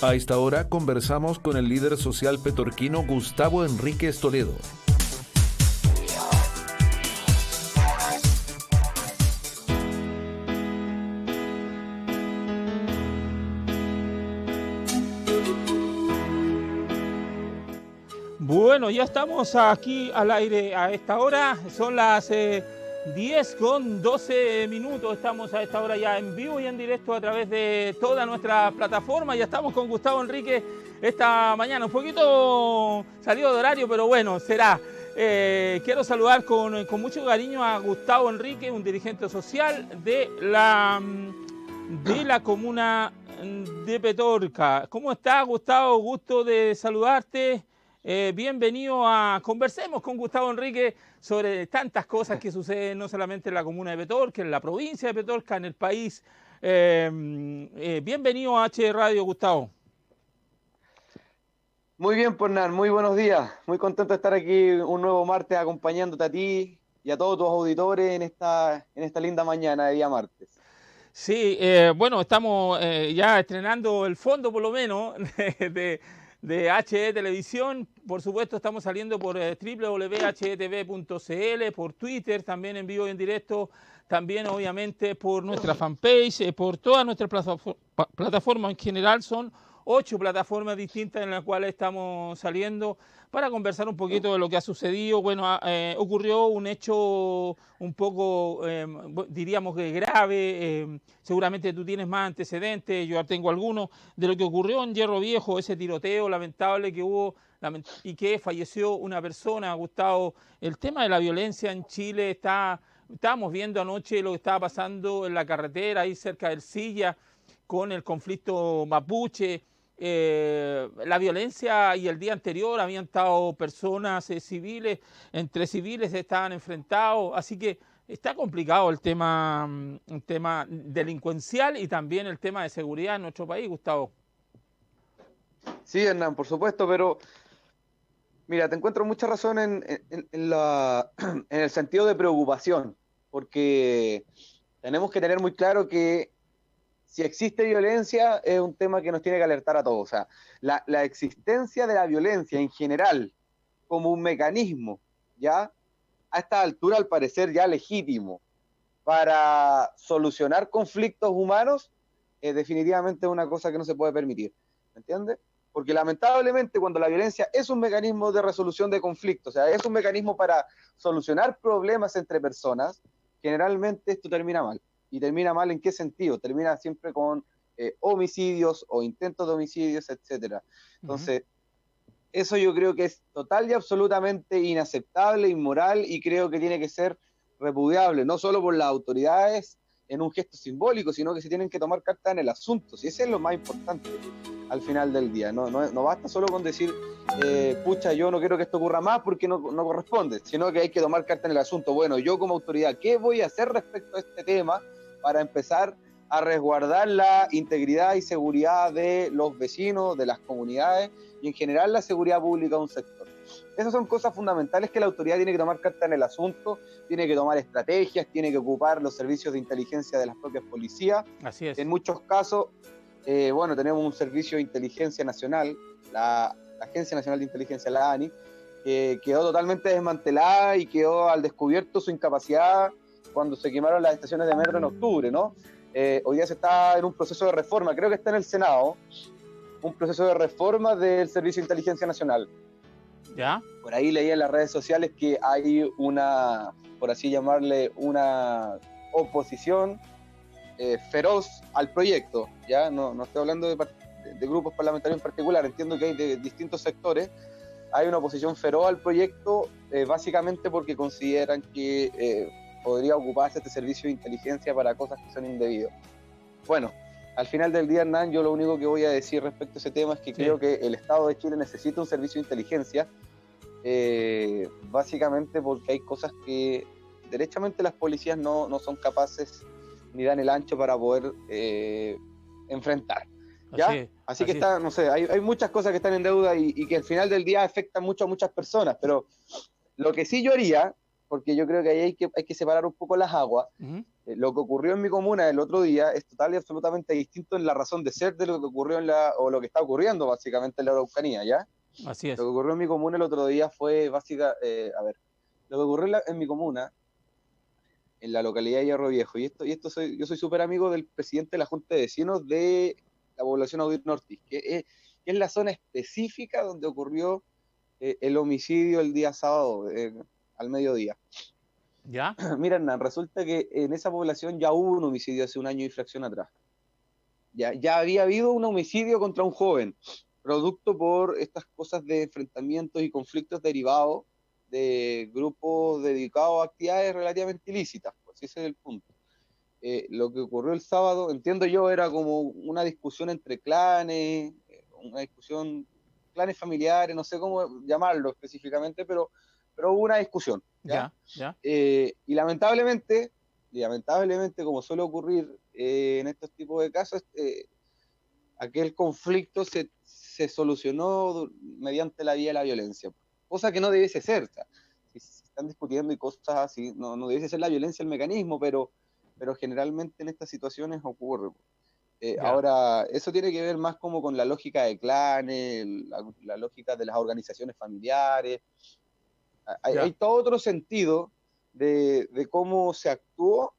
A esta hora conversamos con el líder social petorquino Gustavo Enríquez Toledo. Bueno, ya estamos aquí al aire a esta hora, son las 10:12. Estamos a esta hora ya en vivo y en directo a través de toda nuestra plataforma. Ya estamos con Gustavo Enríquez esta mañana, un poquito salido de horario, pero bueno, será. Quiero saludar con mucho cariño a Gustavo Enríquez, un dirigente social de la comuna de Petorca. ¿Cómo estás, Gustavo? Gusto de saludarte. Bienvenido a Conversemos con Gustavo Enríquez sobre tantas cosas que suceden no solamente en la comuna de Petorca, en la provincia de Petorca, en el país. Bienvenido a H Radio, Gustavo. Muy bien, pues Nan, muy buenos días. Muy contento de estar aquí un nuevo martes acompañándote a ti y a todos tus auditores en esta linda mañana de día martes. Sí, bueno, estamos ya estrenando el fondo por lo menos de HE Televisión. Por supuesto, estamos saliendo por www.hdtv.cl, por Twitter, también en vivo y en directo, también obviamente por nuestra fanpage, por todas nuestras plataformas en general. Son 8 plataformas distintas en las cuales estamos saliendo para conversar un poquito de lo que ha sucedido. Bueno, ocurrió un hecho un poco, diríamos que grave. Seguramente tú tienes más antecedentes, yo tengo algunos, de lo que ocurrió en Hierro Viejo, ese tiroteo lamentable que hubo y que falleció una persona, Gustavo. El tema de la violencia en Chile estábamos viendo anoche lo que estaba pasando en la carretera, ahí cerca del Silla, con el conflicto mapuche. La violencia, y el día anterior habían estado personas civiles, entre civiles estaban enfrentados, así que está complicado el tema delincuencial y también el tema de seguridad en nuestro país, Gustavo. Sí, Hernán, por supuesto, pero mira, te encuentro mucha razón en el sentido de preocupación, porque tenemos que tener muy claro que si existe violencia es un tema que nos tiene que alertar a todos. O sea, la existencia de la violencia en general como un mecanismo, ya a esta altura al parecer ya legítimo para solucionar conflictos humanos, es definitivamente una cosa que no se puede permitir. ¿Me entiendes? Porque lamentablemente cuando la violencia es un mecanismo de resolución de conflictos, o sea, es un mecanismo para solucionar problemas entre personas, generalmente esto termina mal. ¿Y termina mal en qué sentido? Termina siempre con homicidios o intentos de homicidios, etcétera. Entonces, eso yo creo que es total y absolutamente inaceptable, inmoral, y creo que tiene que ser repudiable, no solo por las autoridades en un gesto simbólico, sino que se tienen que tomar cartas en el asunto. Si ese es lo más importante al final del día. No basta solo con decir, pucha, yo no quiero que esto ocurra más porque no corresponde, sino que hay que tomar cartas en el asunto. Bueno, yo como autoridad, ¿qué voy a hacer respecto a este tema para empezar a resguardar la integridad y seguridad de los vecinos, de las comunidades y en general la seguridad pública de un sector? Esas son cosas fundamentales que la autoridad tiene que tomar carta en el asunto, tiene que tomar estrategias, tiene que ocupar los servicios de inteligencia de las propias policías. Así es. En muchos casos, bueno, tenemos un servicio de inteligencia nacional, la Agencia Nacional de Inteligencia, la ANI, que quedó totalmente desmantelada y quedó al descubierto su incapacidad cuando se quemaron las estaciones de metro en octubre, ¿no? Hoy día se está en un proceso de reforma, creo que está en el Senado, un proceso de reforma del Servicio de Inteligencia Nacional. ¿Ya? Por ahí leí en las redes sociales que hay una, por así llamarle, una oposición feroz al proyecto, ¿ya? No estoy hablando de grupos parlamentarios en particular, entiendo que hay de distintos sectores. Hay una oposición feroz al proyecto, básicamente porque consideran que podría ocuparse este servicio de inteligencia para cosas que son indebidas. Bueno, al final del día, Hernán, yo lo único que voy a decir respecto a ese tema es que creo que el Estado de Chile necesita un servicio de inteligencia, básicamente porque hay cosas que derechamente las policías no son capaces ni dan el ancho para poder enfrentar. ¿Ya? Así que está, no sé, hay muchas cosas que están en deuda y que al final del día afectan mucho a muchas personas, pero lo que sí yo haría, porque yo creo que ahí hay que separar un poco las aguas, Lo que ocurrió en mi comuna el otro día es total y absolutamente distinto en la razón de ser de lo que ocurrió o lo que está ocurriendo básicamente en la Araucanía, ¿ya? Así Lo es. que ocurrió en mi comuna el otro día fue a ver, lo que ocurrió en mi comuna, en la localidad de Hierro Viejo, yo soy súper amigo del presidente de la Junta de Vecinos de la población Audino Ortiz, que es la zona específica donde ocurrió el homicidio el día sábado, al mediodía. ¿Ya? Mira, Hernán, resulta que en esa población ya hubo un homicidio hace un año y fracción atrás. Ya había habido un homicidio contra un joven, producto por estas cosas de enfrentamientos y conflictos derivados de grupos dedicados a actividades relativamente ilícitas, pues ese es el punto. Lo que ocurrió el sábado, entiendo yo, era como una discusión entre clanes, una discusión, clanes familiares, no sé cómo llamarlo específicamente, pero hubo una discusión, ¿ya? Ya, ya. Y lamentablemente, como suele ocurrir en estos tipos de casos, aquel conflicto se solucionó mediante la vía de la violencia, cosa que no debiese ser. O sea, si se están discutiendo y cosas así, no debiese ser la violencia el mecanismo, pero generalmente en estas situaciones ocurre. Ya. Ahora, eso tiene que ver más como con la lógica de clanes, la lógica de las organizaciones familiares. Hay Ya. todo otro sentido de cómo se actuó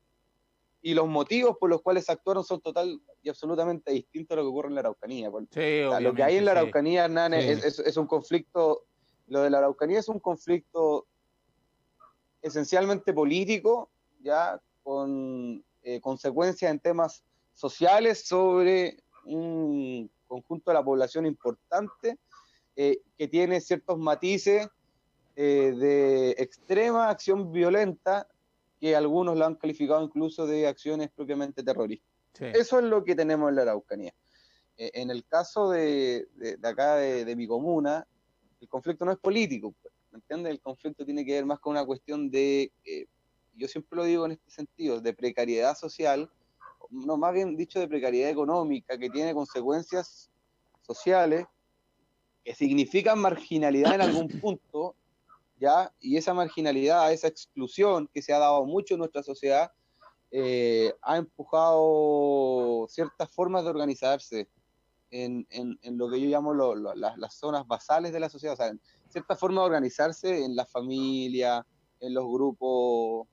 y los motivos por los cuales se actuaron son total y absolutamente distintos a lo que ocurre en la Araucanía. O Sí, sea, lo que hay en obviamente, la sí. Araucanía, Hernán, Sí. es un conflicto, lo de la Araucanía es un conflicto esencialmente político, ya con consecuencias en temas sociales sobre un conjunto de la población importante que tiene ciertos matices de extrema acción violenta que algunos lo han calificado incluso de acciones propiamente terroristas. Sí. Eso es lo que tenemos en la Araucanía. En el caso de acá, de mi comuna, el conflicto no es político, pues, ¿me entiendes? El conflicto tiene que ver más con una cuestión yo siempre lo digo en este sentido, de precariedad social, no, más bien dicho de precariedad económica, que tiene consecuencias sociales que significan marginalidad en algún punto, ¿ya? Y esa marginalidad, esa exclusión que se ha dado mucho en nuestra sociedad, ha empujado ciertas formas de organizarse en lo que yo llamo las zonas basales de la sociedad, o sea, cierta forma de organizarse en la familia, en los grupos,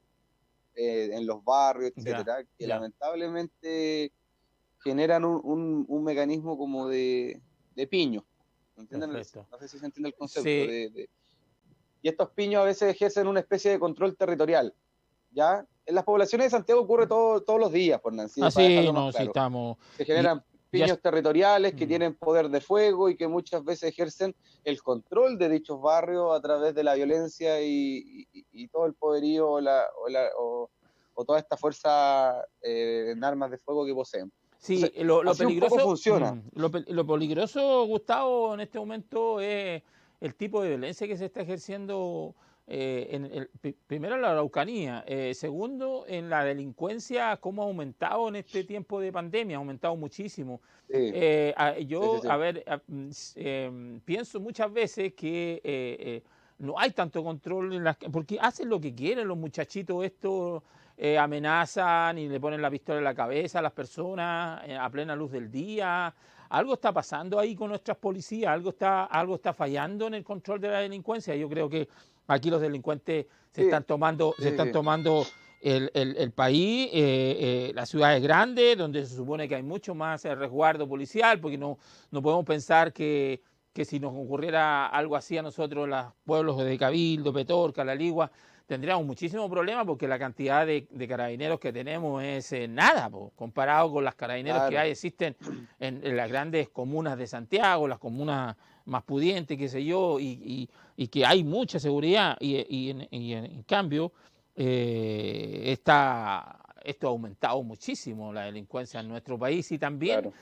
en los barrios, Ya, etcétera, que ya. lamentablemente generan un mecanismo como de piño. ¿Entienden? Perfecto. No sé si se entiende el concepto Sí. y estos piños a veces ejercen una especie de control territorial, ¿ya? En las poblaciones de Santiago ocurre todos los días, por Nancy, para Así dejarlo más no, sí claro. estamos. Se Y generan ya. piños territoriales que Mm. tienen poder de fuego y que muchas veces ejercen el control de dichos barrios a través de la violencia y todo el poderío o toda esta fuerza en armas de fuego que poseen. Sí, Entonces, lo así un poco peligroso, funciona. lo peligroso, Gustavo, en este momento es el tipo de violencia que se está ejerciendo primero en la Araucanía, segundo en la delincuencia, cómo ha aumentado en este tiempo de pandemia, ha aumentado muchísimo. Sí, sí, Yo, a sí. ver, pienso muchas veces que no hay tanto control porque hacen lo que quieren los muchachitos estos, amenazan y le ponen la pistola en la cabeza a las personas a plena luz del día. Algo está pasando ahí con nuestras policías, algo está fallando en el control de la delincuencia. Yo creo que aquí los delincuentes Sí, se sí, están sí. tomando el país, las ciudades grandes, donde se supone que hay mucho más resguardo policial, porque no podemos pensar que si nos ocurriera algo así a nosotros, los pueblos de Cabildo, Petorca, La Ligua, tendríamos muchísimos problemas porque la cantidad de carabineros que tenemos es nada, comparado con las carabineros que Claro, existen en las grandes comunas de Santiago, las comunas más pudientes, qué sé yo, y que hay mucha seguridad en cambio esto ha aumentado muchísimo la delincuencia en nuestro país y también claro.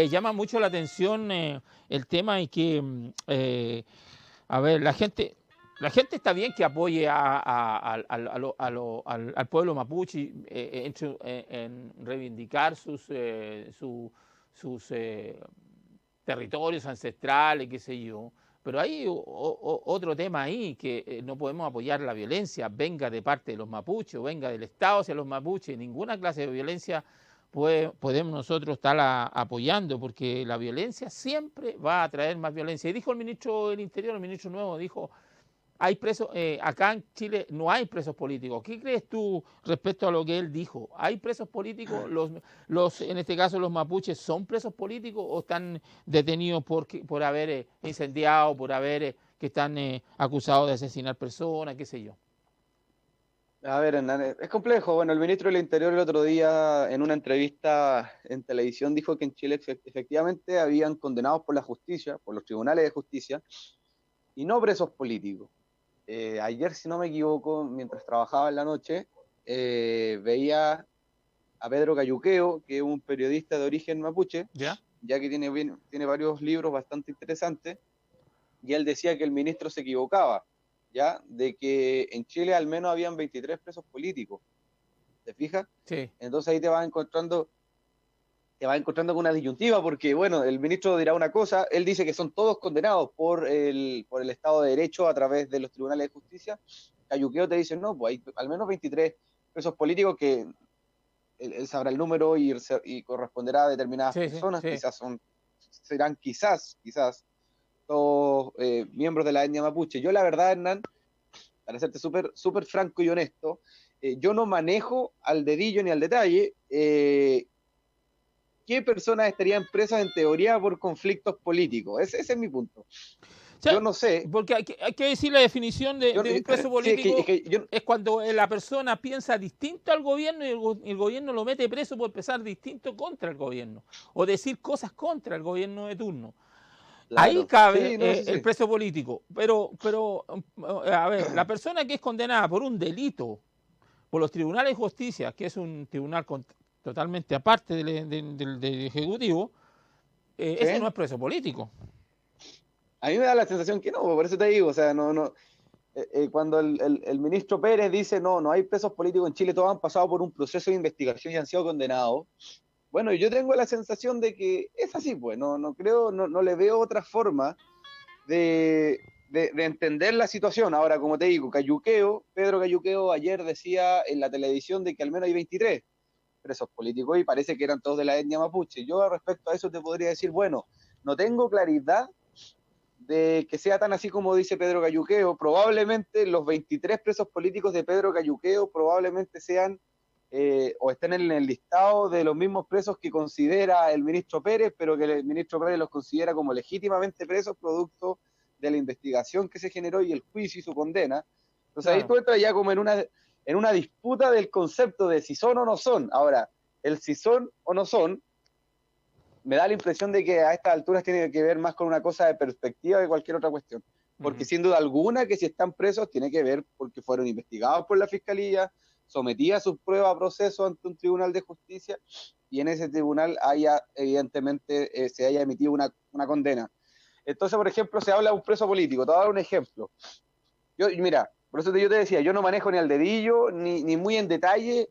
llama mucho la atención el tema y que, a ver, la gente está bien que apoye al pueblo mapuche en reivindicar sus territorios ancestrales, qué sé yo, Pero hay otro tema ahí, que no podemos apoyar la violencia, venga de parte de los mapuches o venga del Estado hacia los mapuches. Ninguna clase de violencia podemos nosotros estar apoyando, porque la violencia siempre va a traer más violencia. Y dijo el ministro del Interior, el ministro nuevo, dijo, hay presos, acá en Chile no hay presos políticos. ¿Qué crees tú respecto a lo que él dijo? ¿Hay presos políticos? En este caso los mapuches, ¿son presos políticos o están detenidos por haber incendiado, por haber, que están acusados de asesinar personas, qué sé yo? A ver, Hernán, es complejo. Bueno, el ministro del Interior el otro día en una entrevista en televisión dijo que en Chile efectivamente habían condenados por la justicia, por los tribunales de justicia, y no presos políticos. Ayer, si no me equivoco, mientras trabajaba en la noche, veía a Pedro Cayuqueo, que es un periodista de origen mapuche, ya que tiene varios libros bastante interesantes, y él decía que el ministro se equivocaba, ya, de que en Chile al menos habían 23 presos políticos. ¿Te fijas? Sí. Entonces ahí te vas encontrando con una disyuntiva, porque, bueno, el ministro dirá una cosa, él dice que son todos condenados por el Estado de Derecho a través de los tribunales de justicia. Cayuqueo te dice, no, pues hay al menos 23 presos políticos que él sabrá el número y corresponderá a determinadas personas, sí. Serán quizás todos miembros de la etnia mapuche. Yo la verdad, Hernán, para serte súper franco y honesto, yo no manejo al dedillo ni al detalle qué personas estarían presas en teoría por conflictos políticos. Ese es mi punto. O sea, yo no sé. Porque hay que decir la definición de un preso político. Es cuando la persona piensa distinto al gobierno y el gobierno lo mete preso por pensar distinto contra el gobierno o decir cosas contra el gobierno de turno. Claro. Ahí cabe el preso político. Pero, a ver, la persona que es condenada por un delito por los tribunales de justicia, que es un tribunal totalmente aparte del Ejecutivo, ese no es preso político. A mí me da la sensación que no, por eso te digo, o sea, cuando el ministro Pérez dice no hay presos políticos en Chile, todos han pasado por un proceso de investigación y han sido condenados. Bueno, yo tengo la sensación de que es así, pues, no le veo otra forma de entender la situación. Ahora, como te digo, Pedro Cayuqueo ayer decía en la televisión de que al menos hay 23 presos políticos y parece que eran todos de la etnia mapuche. Yo respecto a eso te podría decir, bueno, no tengo claridad de que sea tan así como dice Pedro Cayuqueo. Probablemente los 23 presos políticos de Pedro Cayuqueo probablemente sean o estén en el listado de los mismos presos que considera el ministro Pérez, pero que el ministro Pérez los considera como legítimamente presos producto de la investigación que se generó y el juicio y su condena. Entonces ahí tú entras ya como en una disputa del concepto de si son o no son. Ahora, el si son o no son, me da la impresión de que a estas alturas tiene que ver más con una cosa de perspectiva que cualquier otra cuestión. Porque sin duda alguna que si están presos tiene que ver porque fueron investigados por la Fiscalía, sometidas a sus pruebas a proceso ante un tribunal de justicia y en ese tribunal evidentemente se haya emitido una condena. Entonces, por ejemplo, se habla de un preso político. Te voy a dar un ejemplo. Mira, por eso yo te decía, yo no manejo ni al dedillo, ni muy en detalle,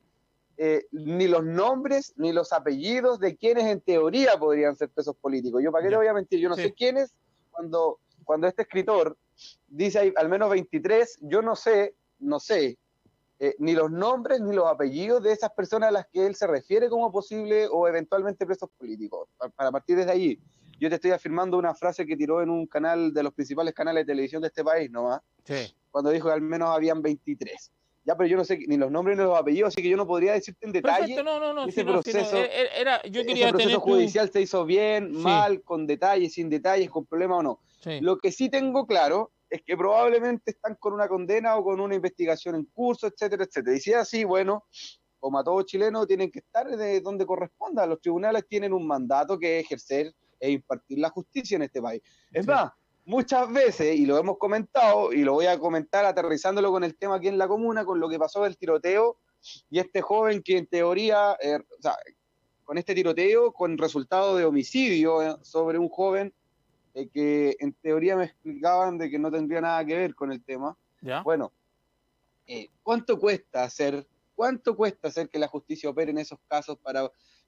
ni los nombres, ni los apellidos de quienes en teoría podrían ser presos políticos. Yo, ¿para qué te voy a mentir? Yo no sé quiénes, cuando este escritor dice hay al menos 23, yo no sé ni los nombres ni los apellidos de esas personas a las que él se refiere como posible o eventualmente presos políticos. Para partir desde allí, yo te estoy afirmando una frase que tiró en un canal de los principales canales de televisión de este país, ¿no? Sí. Cuando dijo que al menos habían 23. Ya, pero yo no sé ni los nombres ni los apellidos, así que yo no podría decirte en detalle. Perfecto, no, ese proceso, yo quería ese proceso judicial se hizo bien, mal, con detalles, sin detalles, con problema o no. Sí. Lo que sí tengo claro es que probablemente están con una condena o con una investigación en curso, etcétera, etcétera. Y si es así, bueno, como a todo chileno, tienen que estar de donde corresponda. Los tribunales tienen un mandato que es ejercer e impartir la justicia en este país. Es más, muchas veces, y lo hemos comentado, y lo voy a comentar aterrizándolo con el tema aquí en la comuna, con lo que pasó del tiroteo, y este joven que en teoría, con este tiroteo, con resultado de homicidio sobre un joven, que en teoría me explicaban de que no tendría nada que ver con el tema. ¿Ya? Bueno, ¿cuánto cuesta hacer que la justicia opere en esos casos?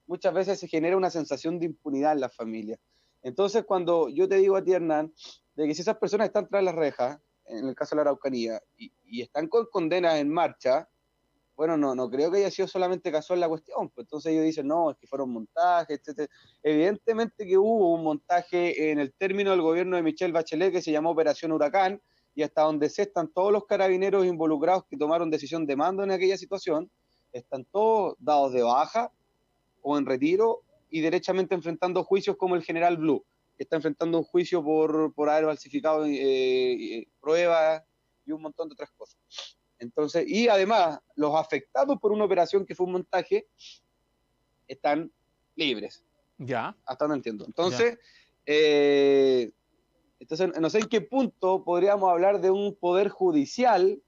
Muchas veces se genera una sensación de impunidad en las familias. Entonces, cuando yo te digo a ti, Hernán, de que si esas personas están tras las rejas, en el caso de la Araucanía, y están con condenas en marcha, bueno, no creo que haya sido solamente casual la cuestión, pues entonces ellos dicen, no, es que fueron montajes, etc. Evidentemente que hubo un montaje en el término del gobierno de Michelle Bachelet que se llamó Operación Huracán, y hasta donde se están todos los carabineros involucrados que tomaron decisión de mando en aquella situación, están todos dados de baja o en retiro y derechamente enfrentando juicios como el general Blue, que está enfrentando un juicio por haber falsificado pruebas y un montón de otras cosas. Entonces, y además, los afectados por una operación que fue un montaje están libres. Ya. Hasta donde entiendo. Entonces, entonces, no sé en qué punto podríamos hablar de un poder judicial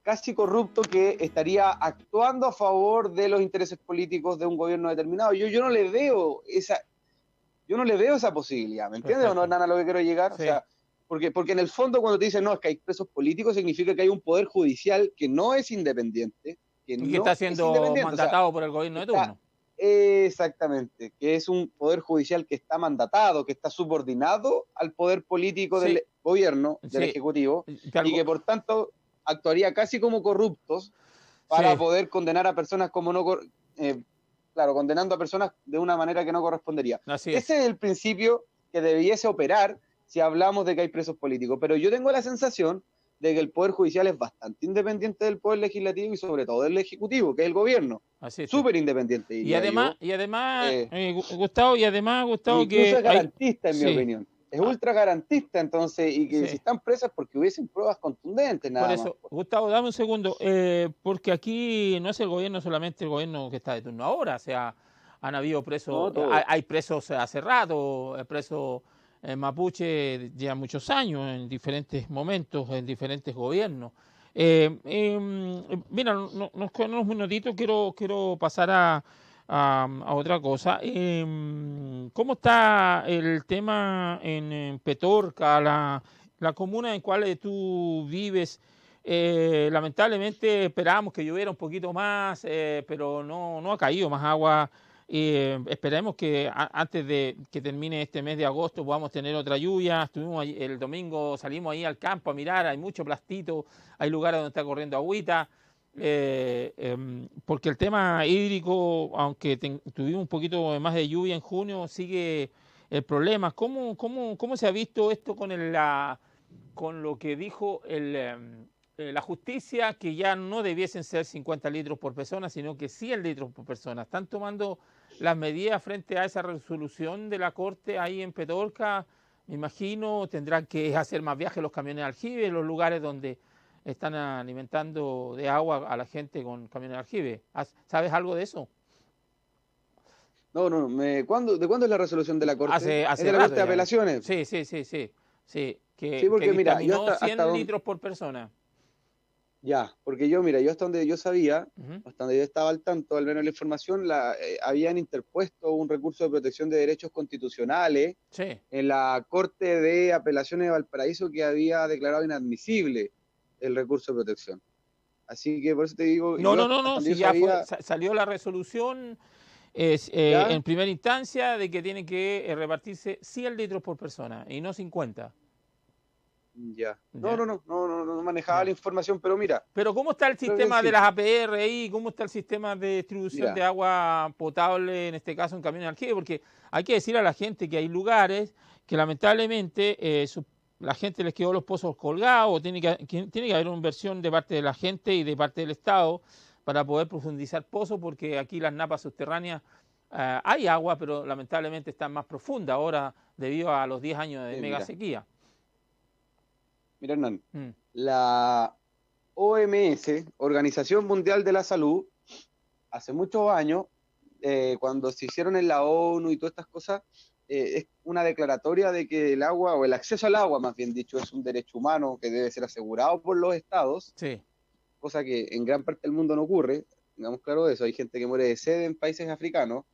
casi corrupto que estaría actuando a favor de los intereses políticos de un gobierno determinado. Yo no le veo esa posibilidad, ¿me entiendes? ¿O no, Nana, a lo que quiero llegar? Sí. O sea, porque en el fondo cuando te dicen no, es que hay presos políticos, significa que hay un poder judicial que no es independiente, y que está siendo mandatado por el gobierno de turno. Exactamente, que es un poder judicial que está mandatado, que está subordinado al poder político del gobierno, del Ejecutivo, y que por tanto actuaría casi como corruptos para poder condenar a personas como no... claro, condenando a personas de una manera que no correspondería. Ese es el principio que debiese operar si hablamos de que hay presos políticos, pero yo tengo la sensación de que el Poder Judicial es bastante independiente del Poder Legislativo y sobre todo del Ejecutivo, que es el gobierno. Súper independiente. Y además, Gustavo, que es garantista, en mi opinión. Es ultra garantista, entonces, y que si están presas porque hubiesen pruebas contundentes, nada más. Por eso, Gustavo, dame un segundo, porque aquí no es el gobierno solamente el gobierno que está de turno ahora, o sea, han habido presos, hay presos hace rato, presos mapuche ya muchos años, en diferentes momentos, en diferentes gobiernos. Mira, nos quedan unos minutitos, quiero pasar a otra cosa. ¿Cómo está el tema en Petorca, la comuna en cual tú vives? Lamentablemente esperábamos que lloviera un poquito más, pero no ha caído más agua. Esperemos que antes de que termine este mes de agosto podamos tener otra lluvia. Estuvimos el domingo, salimos ahí al campo a mirar, hay mucho plastito, hay lugares donde está corriendo agüita, porque el tema hídrico, aunque tuvimos un poquito más de lluvia en junio, sigue el problema. ¿Cómo se ha visto esto con lo que dijo la justicia, que ya no debiesen ser 50 litros por persona, sino que 100 litros por persona? ¿Están tomando las medidas frente a esa resolución de la Corte ahí en Petorca? Me imagino tendrán que hacer más viajes los camiones de aljibe, los lugares donde están alimentando de agua a la gente con camiones de aljibe. ¿Sabes algo de eso? No. ¿De cuándo es la resolución de la Corte? Hace ¿Es de la Corte de Apelaciones? Sí. Porque mira, yo hasta 100 litros por persona. Ya, porque yo hasta donde yo sabía, hasta donde yo estaba al tanto, al menos la información, habían interpuesto un recurso de protección de derechos constitucionales en la Corte de Apelaciones de Valparaíso, que había declarado inadmisible el recurso de protección. Así que por eso te digo... No, si ya salió la resolución en primera instancia de que tiene que repartirse 100 litros por persona y no 50. Ya. No manejaba la información, pero mira. Pero ¿cómo está el sistema de las APR ahí? ¿Cómo está el sistema de distribución de agua potable, en este caso en camiones de aljibe? Porque hay que decir a la gente que hay lugares que lamentablemente la gente les quedó los pozos colgados, o tiene que haber una inversión de parte de la gente y de parte del Estado para poder profundizar pozos, porque aquí las napas subterráneas hay agua, pero lamentablemente están más profundas ahora debido a los 10 años de mega sequía. Mira, Hernán, la OMS, Organización Mundial de la Salud, hace muchos años, cuando se hicieron en la ONU y todas estas cosas, es una declaratoria de que el agua, o el acceso al agua, más bien dicho, es un derecho humano que debe ser asegurado por los estados, cosa que en gran parte del mundo no ocurre, tengamos claro eso. Hay gente que muere de sed en países africanos,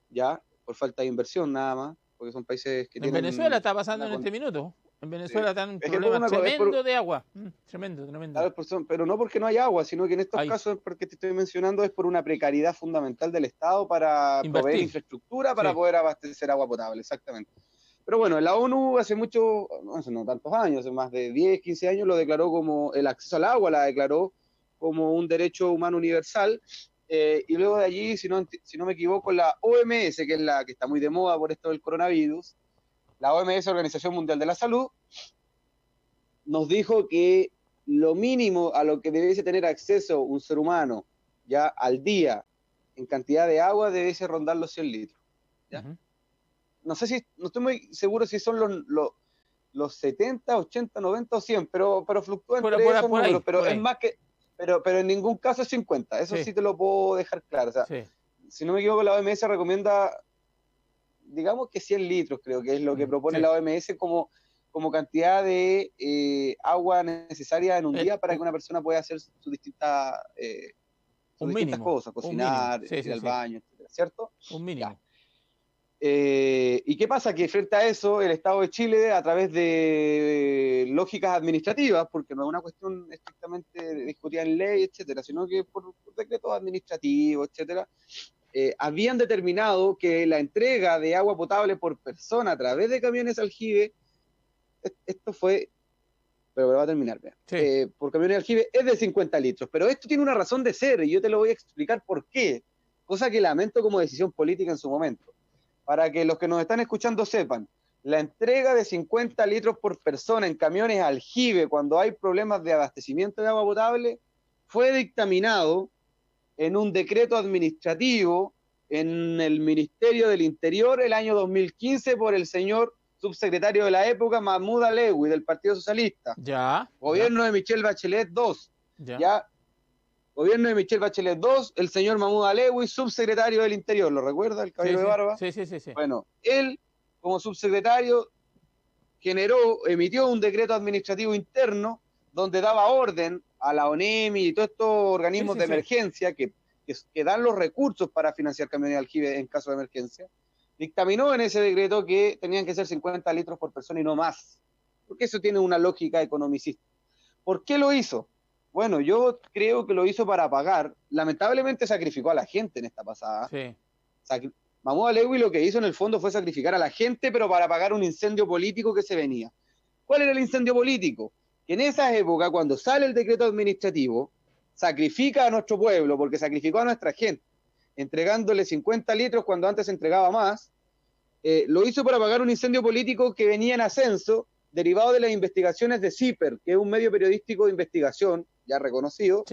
ya, por falta de inversión nada más, porque son países que tienen... En Venezuela está pasando en este minuto. En Venezuela están un problema tremendo de agua. Tremendo. Claro, pero no porque no hay agua, sino que en estos casos, porque te estoy mencionando, es por una precariedad fundamental del Estado para proveer infraestructura para poder abastecer agua potable, exactamente. Pero bueno, la ONU hace mucho, no hace no tantos años, hace más de 10, 15 años, lo declaró como el acceso al agua, la declaró como un derecho humano universal. Y luego de allí, si no me equivoco, la OMS, que es la que está muy de moda por esto del coronavirus, la OMS, Organización Mundial de la Salud, nos dijo que lo mínimo a lo que debiese tener acceso un ser humano ya al día en cantidad de agua debiese rondar los 100 litros. ¿Ya? Uh-huh. No estoy muy seguro si son los 70, 80, 90 o 100, pero fluctúa entre esos números, pero es más que, pero en ningún caso es 50, eso sí te lo puedo dejar claro. O sea, si no me equivoco, la OMS recomienda, digamos que 100 litros, creo que es lo que propone la OMS como cantidad de agua necesaria en un día para que una persona pueda hacer sus distintas cosas, cocinar, ir al baño, etcétera, ¿cierto? Un mínimo. Ya. ¿Y qué pasa? Que frente a eso, el Estado de Chile, a través de lógicas administrativas, porque no es una cuestión estrictamente discutida en ley, etcétera, sino que por decretos administrativos, etcétera, habían determinado que la entrega de agua potable por persona a través de camiones aljibe, esto fue, pero va a terminar, por camiones aljibe es de 50 litros, pero esto tiene una razón de ser y yo te lo voy a explicar por qué, cosa que lamento como decisión política en su momento. Para que los que nos están escuchando sepan, la entrega de 50 litros por persona en camiones aljibe cuando hay problemas de abastecimiento de agua potable fue dictaminado en un decreto administrativo en el Ministerio del Interior el año 2015 por el señor subsecretario de la época, Mahmoud Alewi, del Partido Socialista. Ya. Gobierno de Michelle Bachelet II. Ya. Gobierno de Michelle Bachelet II, el señor Mahmoud Alewi, subsecretario del Interior, ¿lo recuerda? El caballero de barba. Sí. Bueno, él, como subsecretario, emitió un decreto administrativo interno donde daba orden a la ONEMI y todos estos organismos de emergencia que dan los recursos para financiar camiones de aljibe en caso de emergencia. Dictaminó en ese decreto que tenían que ser 50 litros por persona y no más, porque eso tiene una lógica economicista. ¿Por qué lo hizo? Bueno, yo creo que lo hizo para pagar. Lamentablemente sacrificó a la gente en esta pasada. Sí. Mahmoud Alewi lo que hizo en el fondo fue sacrificar a la gente, pero para pagar un incendio político que se venía. ¿Cuál era el incendio político? Que en esa época, cuando sale el decreto administrativo, sacrifica a nuestro pueblo, porque sacrificó a nuestra gente, entregándole 50 litros cuando antes entregaba más, lo hizo para pagar un incendio político que venía en ascenso, derivado de las investigaciones de CIPER, que es un medio periodístico de investigación, ya reconocido,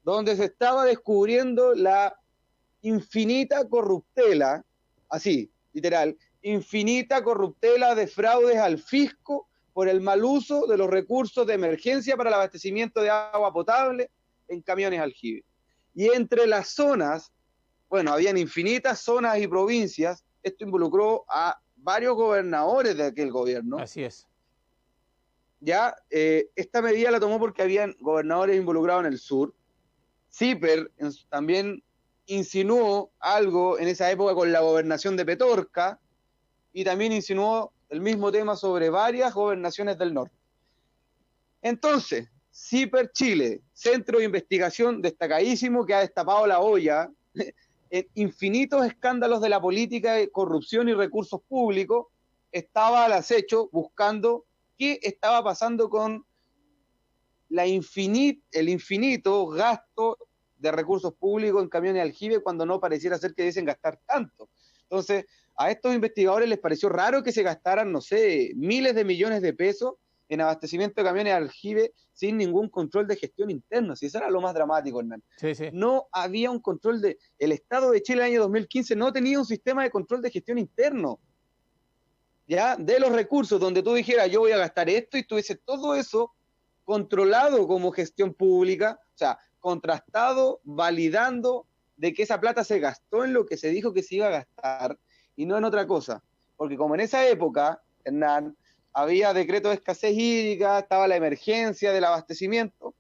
donde se estaba descubriendo la infinita corruptela, así, literal, infinita corruptela de fraudes al fisco por el mal uso de los recursos de emergencia para el abastecimiento de agua potable en camiones aljibe. Y entre las zonas, bueno, habían infinitas zonas y provincias, esto involucró a varios gobernadores de aquel gobierno. Así es. Ya, esta medida la tomó porque habían gobernadores involucrados en el sur. CIPER también insinuó algo en esa época con la gobernación de Petorca y también insinuó el mismo tema sobre varias gobernaciones del norte. Entonces, CIPER Chile, centro de investigación destacadísimo que ha destapado la olla en infinitos escándalos de la política de corrupción y recursos públicos, estaba al acecho buscando qué estaba pasando con el infinito gasto de recursos públicos en camiones aljibe cuando no pareciera ser que debiesen gastar tanto. Entonces, a estos investigadores les pareció raro que se gastaran, no sé, miles de millones de pesos en abastecimiento de camiones aljibe sin ningún control de gestión interna. Si eso era lo más dramático, Hernán. Sí. No había un control el Estado de Chile en el año 2015 no tenía un sistema de control de gestión interno, ya, de los recursos, donde tú dijeras, yo voy a gastar esto, y tuviese todo eso controlado como gestión pública, o sea, contrastado, validando de que esa plata se gastó en lo que se dijo que se iba a gastar y no en otra cosa. Porque como en esa época, Hernán, había decreto de escasez hídrica, estaba la emergencia del abastecimiento,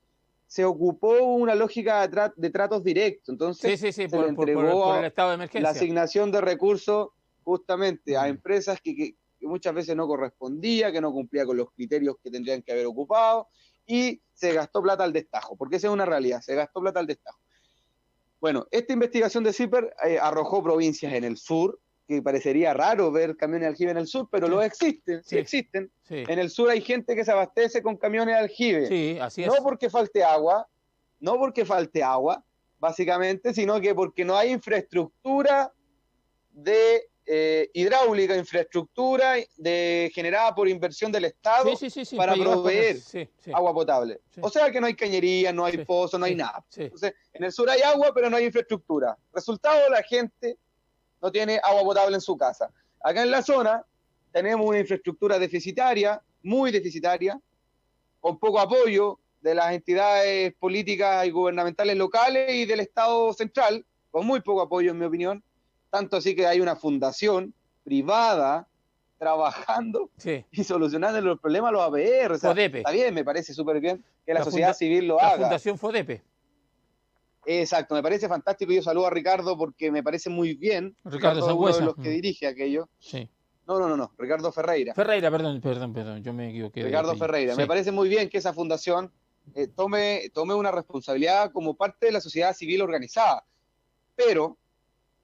se ocupó una lógica de tratos directos. Entonces, se le entregó por el estado de emergencia. La asignación de recursos justamente a empresas que muchas veces no correspondía, que no cumplía con los criterios que tendrían que haber ocupado, y se gastó plata al destajo, porque esa es una realidad, se gastó plata al destajo. Bueno, esta investigación de CIPER arrojó provincias en el sur, que parecería raro ver camiones de aljibe en el sur, pero Sí. los existen, sí Sí. existen. Sí, En el sur hay gente que se abastece con camiones de aljibe. sí, así No es. porque falte agua, no porque falte agua, básicamente, sino que porque no hay infraestructura de hidráulica, infraestructura generada por inversión del Sí, Estado sí, sí, sí, para para llegar con él. proveer Sí, sí, agua potable. sí, O sea que no hay cañería, no hay sí, pozo, no hay sí, nada. sí. Entonces, en el sur hay agua, pero no hay infraestructura. Resultado, la gente no tiene agua potable en su casa. Acá en la zona tenemos una infraestructura deficitaria, muy deficitaria, con poco apoyo de las entidades políticas y gubernamentales locales y del Estado central, con muy poco apoyo, en mi opinión. Tanto así que hay una fundación privada trabajando Sí. y solucionando los problemas a los APR. O sea, FODEPE, está bien, me parece súper bien que la sociedad civil lo la haga. Fundación FODEPE. Exacto, me parece fantástico y yo saludo a Ricardo porque me parece muy bien. Ricardo Ricardo es uno de Sangüesa. los que dirige aquello. Sí. No, Ricardo Ferreira. Ferreira, perdón, yo me equivoqué de Ricardo apellido. Ferreira. Me Sí, parece muy bien que esa fundación tome una responsabilidad como parte de la sociedad civil organizada, pero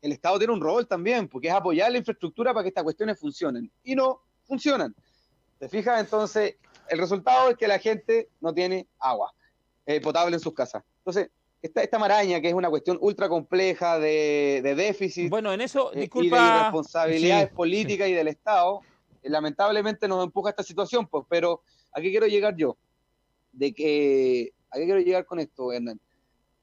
el Estado tiene un rol también, porque es apoyar la infraestructura para que estas cuestiones funcionen, y no funcionan. ¿Te fijas? Entonces, el resultado es que la gente no tiene agua potable en sus casas. Entonces, esta maraña, que es una cuestión ultra compleja de déficit bueno, en eso, y de disculpa, sí, irresponsabilidades sí. políticas y del Estado, lamentablemente nos empuja a esta situación, pues, pero ¿a qué quiero llegar yo? ¿A qué quiero llegar con esto, Hernán?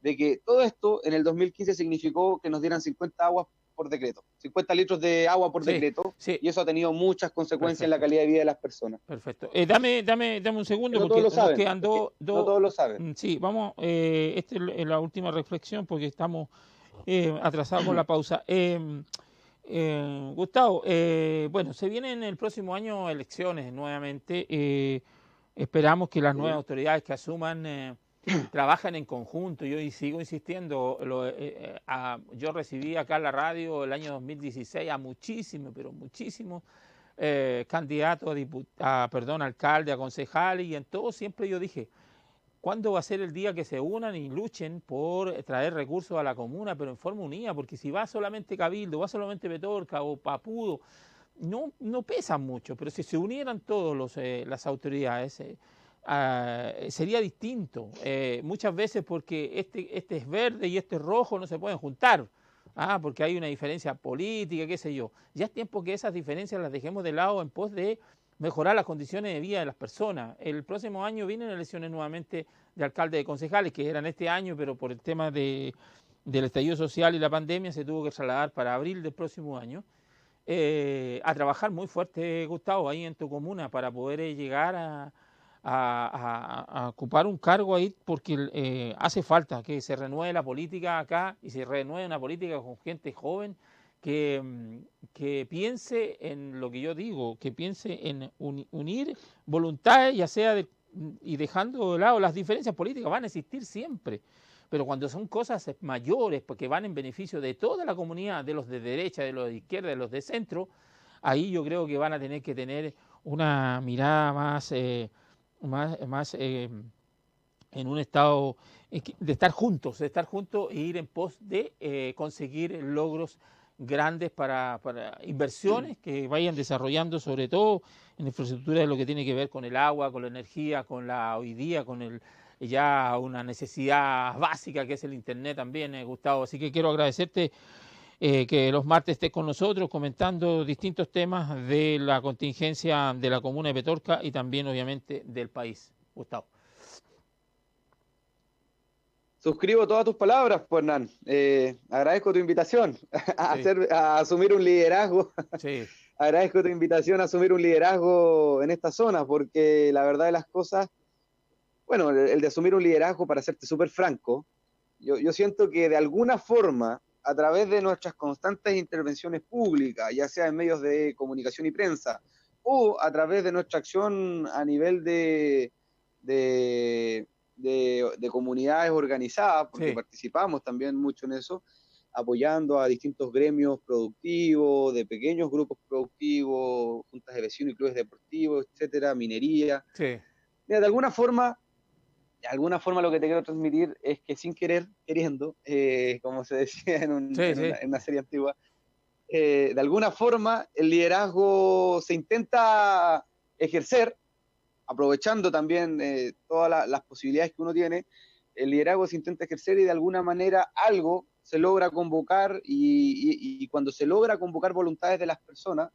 De que todo esto en el 2015 significó que nos dieran 50 aguas por decreto, 50 litros de agua por Sí, decreto, sí, y eso ha tenido muchas consecuencias en la perfecto, calidad de vida de las personas. perfecto. Dame un segundo Que no todos porque lo nos saben, quedan es que no todos lo saben. Sí, vamos, esta es la última reflexión porque estamos atrasados con la pausa. Gustavo, bueno, se vienen el próximo año elecciones nuevamente. Esperamos que las nuevas ¿Sí? autoridades que asuman trabajen en conjunto. Yo sigo insistiendo, yo recibí acá en la radio el año 2016 a muchísimos, pero muchísimos candidatos alcalde, a concejal, y en todo siempre yo dije, ¿cuándo va a ser el día que se unan y luchen por traer recursos a la comuna, pero en forma unida? Porque si va solamente Cabildo, va solamente Petorca o Papudo, no pesan mucho, pero si se unieran todos las autoridades, sería distinto. Muchas veces porque este es verde y este es rojo, no se pueden juntar. Porque hay una diferencia política, qué sé yo. Ya es tiempo que esas diferencias las dejemos de lado en pos de mejorar las condiciones de vida de las personas. El próximo año vienen elecciones nuevamente de alcaldes y concejales, que eran este año, pero por el tema del estallido social y la pandemia se tuvo que trasladar para abril del próximo año. A trabajar muy fuerte, Gustavo, ahí en tu comuna para poder llegar a ocupar un cargo ahí, porque hace falta que se renueve la política acá y se renueve una política con gente joven que piense en lo que yo digo, que piense en unir voluntades, ya sea y dejando de lado las diferencias políticas, van a existir siempre. Pero cuando son cosas mayores, porque van en beneficio de toda la comunidad, de los de derecha, de los de izquierda, de los de centro, ahí yo creo que van a tener que tener una mirada más en un estado de estar juntos e ir en pos de conseguir logros grandes para inversiones que vayan desarrollando, sobre todo en infraestructura de lo que tiene que ver con el agua, con la energía, con la hoy día, con ya una necesidad básica que es el internet también, Gustavo. Así que quiero agradecerte que los martes estés con nosotros comentando distintos temas de la contingencia de la comuna de Petorca y también obviamente del país. Gustavo. Suscribo todas tus palabras, pues, Hernán. Agradezco tu invitación Sí, a asumir un liderazgo. sí, Agradezco tu invitación a asumir un liderazgo en esta zona, porque la verdad de las cosas, bueno, el de asumir un liderazgo, para serte súper franco, yo siento que de alguna forma, a través de nuestras constantes intervenciones públicas, ya sea en medios de comunicación y prensa, o a través de nuestra acción a nivel de, de comunidades organizadas, porque sí, participamos también mucho en eso, apoyando a distintos gremios productivos, de pequeños grupos productivos, juntas de vecinos y clubes deportivos, etcétera, minería. sí, Mira, de alguna forma lo que te quiero transmitir es que sin querer, queriendo, como se decía sí, sí, en una serie antigua, de alguna forma el liderazgo se intenta ejercer, aprovechando también todas las posibilidades que uno tiene. El liderazgo se intenta ejercer y de alguna manera algo se logra convocar y cuando se logra convocar voluntades de las personas,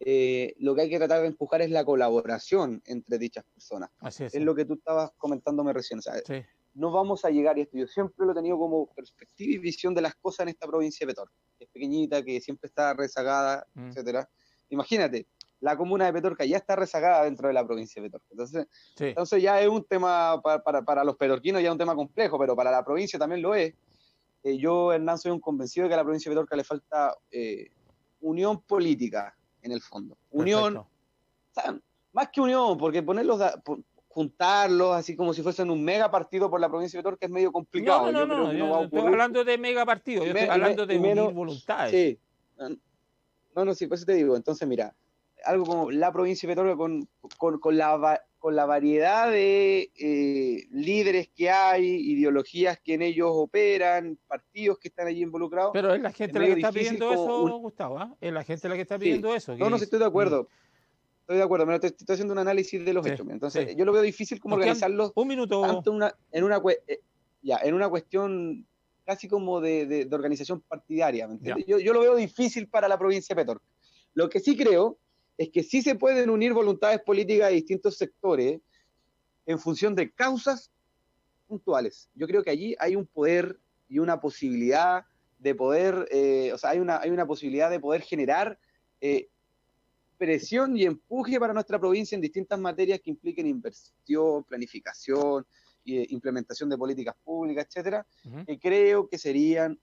lo que hay que tratar de empujar es la colaboración entre dichas personas. Así es. Es lo que tú estabas comentándome recién. O sea, Sí. no vamos a llegar, y esto yo siempre lo he tenido como perspectiva y visión de las cosas en esta provincia de Petorca, que es pequeñita, que siempre está rezagada, etcétera. Imagínate, la comuna de Petorca ya está rezagada dentro de la provincia de Petorca. Entonces ya es un tema para los petorquinos, ya es un tema complejo, pero para la provincia también lo es. Yo, Hernán, soy un convencido de que a la provincia de Petorca le falta unión política, en el fondo. Unión, o sea, más que unión, porque juntarlos así como si fuesen un mega partido por la provincia de Petorca es medio complicado. No, yo no estoy hablando de mega partido, yo estoy hablando de unir voluntades. Sí, sí, por eso te digo. Entonces, mira, algo como la provincia de Petorca con la variedad de líderes que hay, ideologías que en ellos operan, partidos que están allí involucrados. Pero es la gente la que está pidiendo eso, Gustavo, ¿eh? Es la gente la que está pidiendo eso. No, sí, estoy de acuerdo. Estoy de acuerdo, pero estoy haciendo un análisis de los hechos. Entonces, yo lo veo difícil como organizarlos un minuto. Tanto en una cuestión casi como de organización partidaria. ¿Me entiendes? Yo lo veo difícil para la provincia de Petorca. Lo que sí creo es que sí se pueden unir voluntades políticas de distintos sectores en función de causas puntuales. Yo creo que allí hay un poder y una posibilidad de poder, hay una posibilidad de poder generar presión y empuje para nuestra provincia en distintas materias que impliquen inversión, planificación, implementación de políticas públicas, etcétera, que creo que serían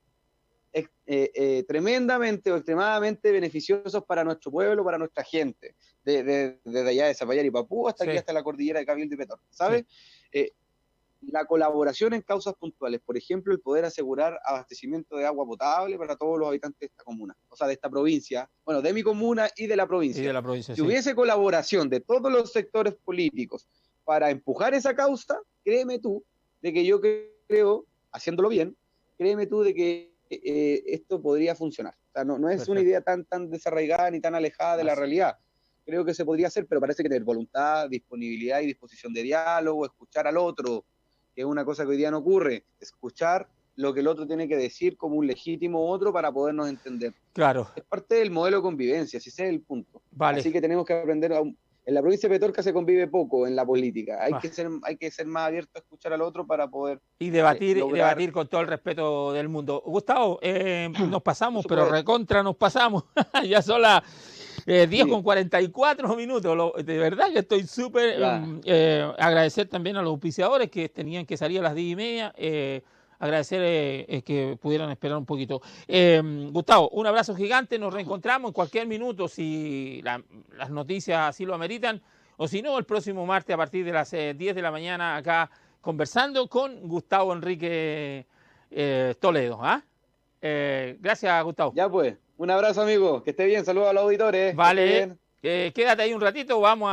tremendamente o extremadamente beneficiosos para nuestro pueblo, para nuestra gente, desde allá de Zapallar y Papú hasta aquí, hasta la cordillera de Cabildo y Petorca, ¿sabes? La colaboración en causas puntuales, por ejemplo, el poder asegurar abastecimiento de agua potable para todos los habitantes de esta comuna, o sea, de esta provincia, bueno, de mi comuna y de la provincia. Si hubiese colaboración de todos los sectores políticos para empujar esa causa, créeme tú, de que yo creo, haciéndolo bien, créeme tú de que esto podría funcionar. O sea, no es una idea tan desarraigada ni tan alejada de la realidad. Creo que se podría hacer, pero parece que tener voluntad, disponibilidad y disposición de diálogo, escuchar al otro, que es una cosa que hoy día no ocurre, escuchar lo que el otro tiene que decir como un legítimo otro para podernos entender. Claro. Es parte del modelo de convivencia, ese es el punto. Vale. Así que tenemos que aprender en la provincia de Petorca se convive poco en la política. Hay que ser más abierto a escuchar al otro para poder y debatir con todo el respeto del mundo. Gustavo, nos pasamos, pero recontra nos pasamos. Ya son las 10:44. De verdad que estoy súper agradecer también a los auspiciadores que tenían que salir a las 10:30. Agradecer que pudieran esperar un poquito. Gustavo, un abrazo gigante, nos reencontramos en cualquier minuto si las noticias así lo ameritan, o si no, el próximo martes a partir de las 10 de la mañana acá conversando con Gustavo Enrique Toledo. Gracias, Gustavo. Ya pues, un abrazo amigo, que esté bien, saludos a los auditores. Vale, quédate ahí un ratito, vamos a